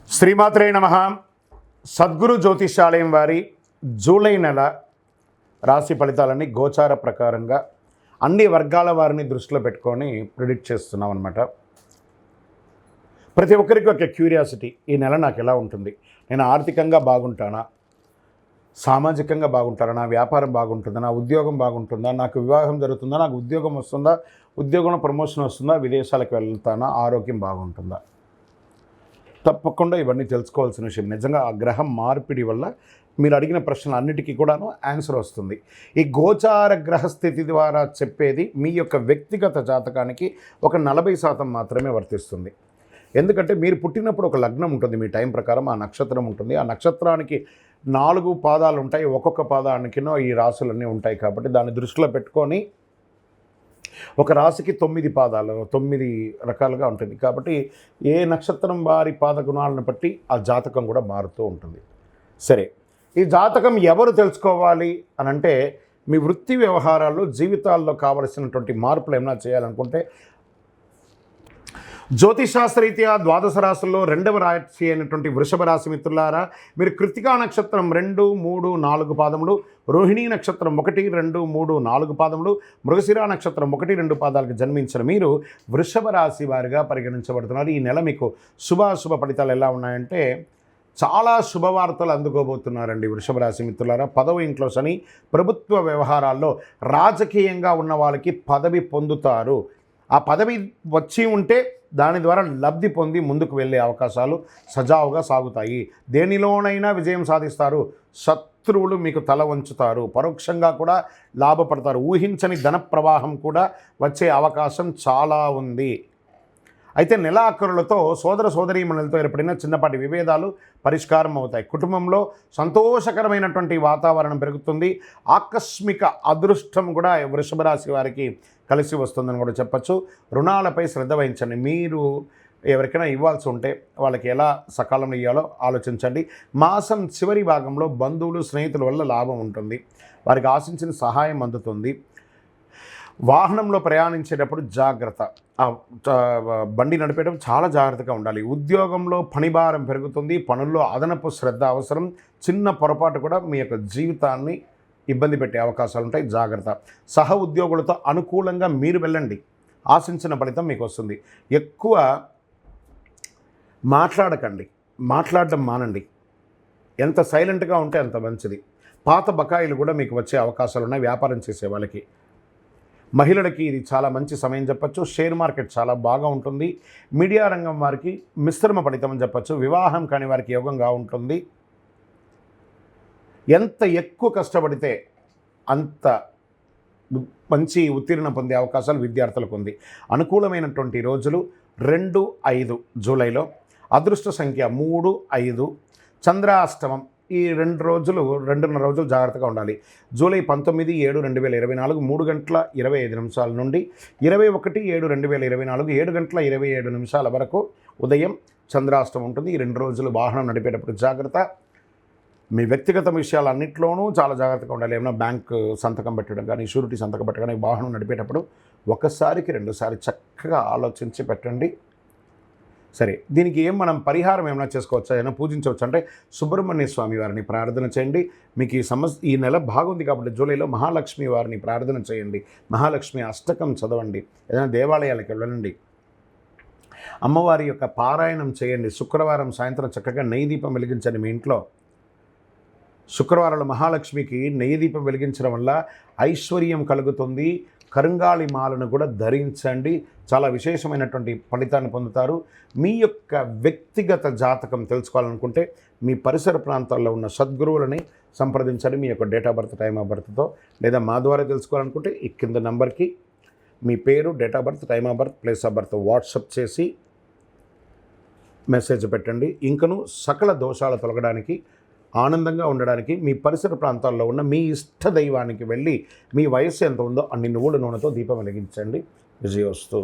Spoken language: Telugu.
శ్రీమాత్రే నమః. సద్గురు జ్యోతిషాలయం వారి జూలై నెల రాశి ఫలితాలన్నీ గోచార ప్రకారంగా అన్ని వర్గాల వారిని దృష్టిలో పెట్టుకొని ప్రిడిక్ట్ చేస్తున్నాం అనమాట. ప్రతి ఒక్కరికి ఒక క్యూరియాసిటీ, ఈ నెల నాకు ఎలా ఉంటుంది, నేను ఆర్థికంగా బాగుంటానా, సామాజికంగా బాగుంటానా, నా వ్యాపారం బాగుంటుందా, నా ఉద్యోగం బాగుంటుందా, నాకు వివాహం జరుగుతుందా, నాకు ఉద్యోగం వస్తుందా, ఉద్యోగంలో ప్రమోషన్ వస్తుందా, విదేశాలకు వెళ్తానా, ఆరోగ్యం బాగుంటుందా. తప్పకుండా ఇవన్నీ తెలుసుకోవాల్సిన విషయం. నిజంగా ఆ గ్రహం మార్పిడి వల్ల మీరు అడిగిన ప్రశ్నలు అన్నిటికీ కూడాను ఆన్సర్ వస్తుంది. ఈ గోచార గ్రహస్థితి ద్వారా చెప్పేది మీ యొక్క వ్యక్తిగత జాతకానికి ఒక 40% మాత్రమే వర్తిస్తుంది. ఎందుకంటే మీరు పుట్టినప్పుడు ఒక లగ్నం ఉంటుంది, మీ టైం ప్రకారం ఆ నక్షత్రం ఉంటుంది. ఆ నక్షత్రానికి 4 పాదాలు ఉంటాయి, ఒక్కొక్క పాదానికినో ఈ రాశులన్నీ ఉంటాయి. కాబట్టి దాన్ని దృష్టిలో పెట్టుకొని ఒక రాశికి 9 పాదాలు, 9 రకాలుగా ఉంటుంది. కాబట్టి ఏ నక్షత్రం వారి పాద గుణాలను బట్టి ఆ జాతకం కూడా మారుతూ ఉంటుంది. సరే, ఈ జాతకం ఎవరు తెలుసుకోవాలి అని అంటే, మీ వృత్తి వ్యవహారాల్లో జీవితాల్లో కావలసినటువంటి మార్పులు ఏమైనా చేయాలనుకుంటే, జ్యోతిషాస్త్రరీత్యా ద్వాదశ రాశుల్లో 2వ రాశి అయినటువంటి వృషభ రాశి మిత్రులారా, మీరు కృత్తికా నక్షత్రం 2, 3, 4 పాదములు, రోహిణీ నక్షత్రం 1, 2, 3, 4 పాదములు, మృగశిర నక్షత్రం 1, 2 పాదాలకు జన్మించిన మీరు వృషభ రాశి వారిగా పరిగణించబడుతున్నారు. ఈ నెల మీకు శుభాశుభ ఫలితాలు ఎలా ఉన్నాయంటే, చాలా శుభవార్తలు అందుకోబోతున్నారండి వృషభ రాశి మిత్రులారా. 10వ ఇంట్లో శని, ప్రభుత్వ వ్యవహారాల్లో రాజకీయంగా ఉన్న వాళ్ళకి పదవి పొందుతారు. ఆ పదవి వచ్చి ఉంటే దాని ద్వారా లబ్ధి పొంది ముందుకు వెళ్ళే అవకాశాలు సజావుగా సాగుతాయి. దేనిలోనైనా విజయం సాధిస్తారు. శత్రువులు మీకు తల వంచుతారు, పరోక్షంగా కూడా లాభపడతారు. ఊహించని ధన ప్రవాహం కూడా వచ్చే అవకాశం చాలా ఉంది. అయితే నెలాఖరులతో సోదర సోదరీమణులతో ఏర్పడిన చిన్నపాటి విభేదాలు పరిష్కారం అవుతాయి. కుటుంబంలో సంతోషకరమైనటువంటి వాతావరణం పెరుగుతుంది. ఆకస్మిక అదృష్టం కూడా వృషభ రాశి వారికి కలిసి వస్తుందని కూడా చెప్పచ్చు. రుణాలపై శ్రద్ధ వహించండి. మీరు ఎవరికైనా ఇవ్వాల్సి ఉంటే వాళ్ళకి ఎలా సకాలంలో ఇవ్వాలో ఆలోచించండి. మాసం చివరి భాగంలో బంధువులు, స్నేహితుల వల్ల లాభం ఉంటుంది. వారికి ఆశించిన సహాయం అందుతుంది. వాహనంలో ప్రయాణించేటప్పుడు జాగ్రత్త. బండి నడిపేటప్పుడు చాలా జాగ్రత్తగా ఉండాలి. ఉద్యోగంలో పనిభారం పెరుగుతుంది. పనుల్లో అదనపు శ్రద్ధ అవసరం. చిన్న పొరపాటు కూడా మీ యొక్క జీవితాన్ని ఇబ్బంది పెట్టే అవకాశాలు ఉంటాయి, జాగ్రత్త. సహ ఉద్యోగులతో అనుకూలంగా మీరు వెళ్ళండి, ఆశించిన ఫలితం మీకు వస్తుంది. ఎక్కువ మాట్లాడకండి, మాట్లాడడం మానండి. ఎంత సైలెంట్గా ఉంటే అంత మంచిది. పాత బకాయిలు కూడా మీకు వచ్చే అవకాశాలు ఉన్నాయి వ్యాపారం చేసే వాళ్ళకి. మహిళలకి ఇది చాలా మంచి సమయం చెప్పచ్చు. షేర్ మార్కెట్ చాలా బాగా ఉంటుంది. మీడియా రంగం వారికి మిశ్రమ ఫలితం అని చెప్పచ్చు. వివాహం కాని వారికి యోగంగా ఉంటుంది. ఎంత ఎక్కువ కష్టపడితే అంత మంచి ఉత్తీర్ణ పొందే అవకాశాలు విద్యార్థులకు ఉంది. అనుకూలమైనటువంటి రోజులు 2, 5 జూలైలో. అదృష్ట సంఖ్య 3, 5. చంద్రాష్టమం. ఈ 2.5 రోజులు జాగ్రత్తగా ఉండాలి. జూలై 19, 7, 2024 3 గంటల 25 నిమిషాల నుండి 21, 7, 2024 7 గంటల 27 నిమిషాల వరకు ఉదయం చంద్రాష్టమం ఉంటుంది. ఈ 2 రోజులు వాహనం నడిపేటప్పుడు జాగ్రత్త. మీ వ్యక్తిగత విషయాలన్నింటిలోనూ చాలా జాగ్రత్తగా ఉండాలి. ఏమైనా బ్యాంక్ సంతకం పెట్టడం కానీ, షూరిటీ సంతకం పెట్టడం కానీ, వాహనం నడిపేటప్పుడు ఒకసారికి 2 సార్లు చక్కగా ఆలోచించి పెట్టండి. సరే, దీనికి మనం పరిహారం ఏమైనా చేసుకోవచ్చా, ఏమైనా పూజించవచ్చు అంటే, సుబ్రహ్మణ్య స్వామి వారిని ప్రార్థన చేయండి. మీకు ఈ నెల బాగుంది కాబట్టి జూలైలో మహాలక్ష్మి వారిని ప్రార్థన చేయండి. మహాలక్ష్మి అష్టకం చదవండి. ఏదైనా దేవాలయాలకు వెళ్ళండి. అమ్మవారి యొక్క పారాయణం చేయండి. శుక్రవారం సాయంత్రం చక్కగా నెయ్యి దీపం వెలిగించండి మీ ఇంట్లో. శుక్రవారంలో మహాలక్ష్మికి నెయ్యి దీపం వెలిగించడం వల్ల ఐశ్వర్యం కలుగుతుంది. కరుంగాళి మాలను కూడా ధరించండి. చాలా విశేషమైనటువంటి ఫలితాన్ని పొందుతారు. మీ యొక్క వ్యక్తిగత జాతకం తెలుసుకోవాలనుకుంటే మీ పరిసర ప్రాంతాల్లో ఉన్న సద్గురువులని సంప్రదించండి. మీ యొక్క date of birth, time of బర్త్తో, లేదా మా ద్వారా తెలుసుకోవాలనుకుంటే ఈ కింద నెంబర్కి మీ పేరు, date of birth, time of birth, place of birth WhatsApp చేసి మెసేజ్ పెట్టండి. ఇంకను సకల దోషాలు తొలగడానికి, ఆనందంగా ఉండడానికి మీ పరిసర ప్రాంతాల్లో ఉన్న మీ ఇష్ట దైవానికి వెళ్ళి మీ వయస్సు ఎంత ఉందో అన్ని నువ్వుల నూనెతో దీపం వెలిగించండి. విజయోస్తు.